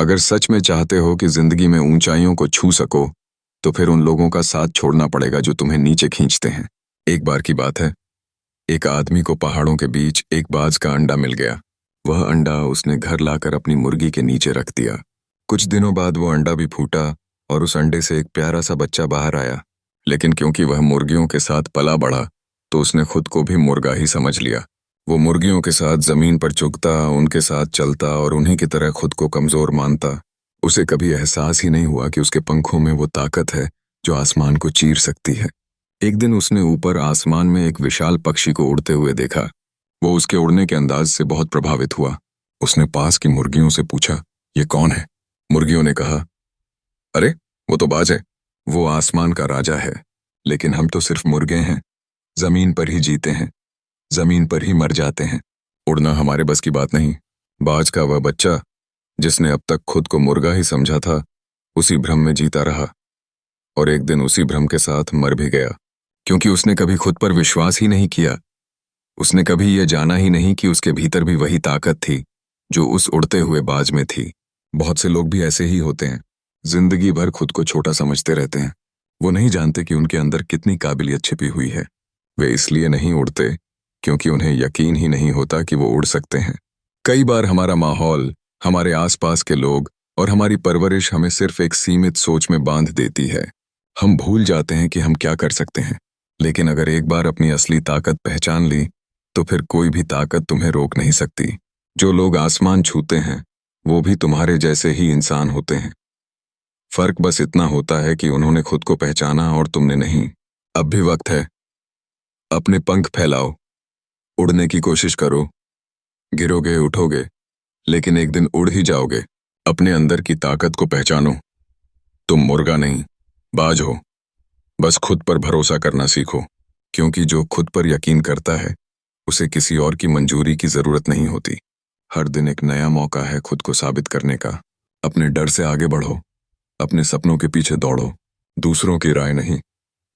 अगर सच में चाहते हो कि जिंदगी में ऊंचाइयों को छू सको, तो फिर उन लोगों का साथ छोड़ना पड़ेगा जो तुम्हें नीचे खींचते हैं। एक बार की बात है, एक आदमी को पहाड़ों के बीच एक बाज का अंडा मिल गया। वह अंडा उसने घर लाकर अपनी मुर्गी के नीचे रख दिया। कुछ दिनों बाद वो अंडा भी फूटा और उस अंडे से एक प्यारा सा बच्चा बाहर आया। लेकिन क्योंकि वह मुर्गियों के साथ पला बढ़ा, तो उसने खुद को भी मुर्गा ही समझ लिया। वो मुर्गियों के साथ जमीन पर चुगता, उनके साथ चलता और उन्हीं की तरह खुद को कमजोर मानता। उसे कभी एहसास ही नहीं हुआ कि उसके पंखों में वो ताकत है जो आसमान को चीर सकती है। एक दिन उसने ऊपर आसमान में एक विशाल पक्षी को उड़ते हुए देखा। वो उसके उड़ने के अंदाज से बहुत प्रभावित हुआ। उसने पास की मुर्गियों से पूछा, ये कौन है? मुर्गियों ने कहा, अरे वो तो बाज है, वो आसमान का राजा है। लेकिन हम तो सिर्फ मुर्गे हैं, जमीन पर ही जीते हैं, जमीन पर ही मर जाते हैं। उड़ना हमारे बस की बात नहीं। बाज का वह बच्चा जिसने अब तक खुद को मुर्गा ही समझा था, उसी भ्रम में जीता रहा और एक दिन उसी भ्रम के साथ मर भी गया, क्योंकि उसने कभी खुद पर विश्वास ही नहीं किया। उसने कभी यह जाना ही नहीं कि उसके भीतर भी वही ताकत थी जो उस उड़ते हुए बाज में थी। बहुत से लोग भी ऐसे ही होते हैं, जिंदगी भर खुद को छोटा समझते रहते हैं। वो नहीं जानते कि उनके अंदर कितनी काबिलियत छिपी हुई है। वे इसलिए नहीं उड़ते क्योंकि उन्हें यकीन ही नहीं होता कि वो उड़ सकते हैं। कई बार हमारा माहौल, हमारे आसपास के लोग और हमारी परवरिश हमें सिर्फ एक सीमित सोच में बांध देती है। हम भूल जाते हैं कि हम क्या कर सकते हैं। लेकिन अगर एक बार अपनी असली ताकत पहचान ली, तो फिर कोई भी ताकत तुम्हें रोक नहीं सकती। जो लोग आसमान छूते हैं, वो भी तुम्हारे जैसे ही इंसान होते हैं। फर्क बस इतना होता है कि उन्होंने खुद को पहचाना और तुमने नहीं। अब भी वक्त है, अपने पंख फैलाओ, उड़ने की कोशिश करो। गिरोगे, उठोगे, लेकिन एक दिन उड़ ही जाओगे। अपने अंदर की ताकत को पहचानो। तुम मुर्गा नहीं, बाज हो। बस खुद पर भरोसा करना सीखो, क्योंकि जो खुद पर यकीन करता है, उसे किसी और की मंजूरी की जरूरत नहीं होती। हर दिन एक नया मौका है खुद को साबित करने का। अपने डर से आगे बढ़ो, अपने सपनों के पीछे दौड़ो। दूसरों की राय नहीं,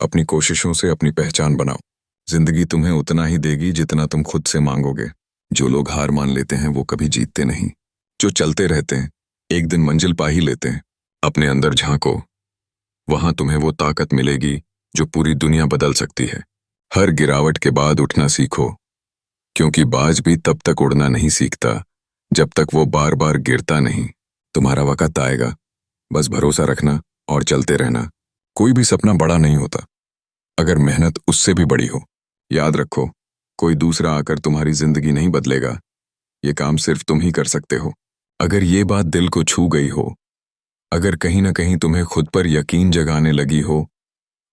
अपनी कोशिशों से अपनी पहचान बनाओ। जिंदगी तुम्हें उतना ही देगी जितना तुम खुद से मांगोगे। जो लोग हार मान लेते हैं वो कभी जीतते नहीं। जो चलते रहते हैं एक दिन मंजिल पा ही लेते हैं। अपने अंदर झांको, वहां तुम्हें वो ताकत मिलेगी जो पूरी दुनिया बदल सकती है। हर गिरावट के बाद उठना सीखो, क्योंकि बाज भी तब तक उड़ना नहीं सीखता जब तक वो बार बार गिरता नहीं। तुम्हारा वक्त आएगा, बस भरोसा रखना और चलते रहना। कोई भी सपना बड़ा नहीं होता अगर मेहनत उससे भी बड़ी हो। याद रखो, कोई दूसरा आकर तुम्हारी जिंदगी नहीं बदलेगा। ये काम सिर्फ तुम ही कर सकते हो। अगर ये बात दिल को छू गई हो, अगर कहीं ना कहीं तुम्हें खुद पर यकीन जगाने लगी हो,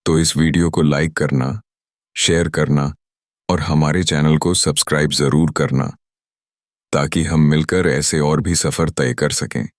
तो इस वीडियो को लाइक करना, शेयर करना और हमारे चैनल को सब्सक्राइब जरूर करना, ताकि हम मिलकर ऐसे और भी सफर तय कर सकें।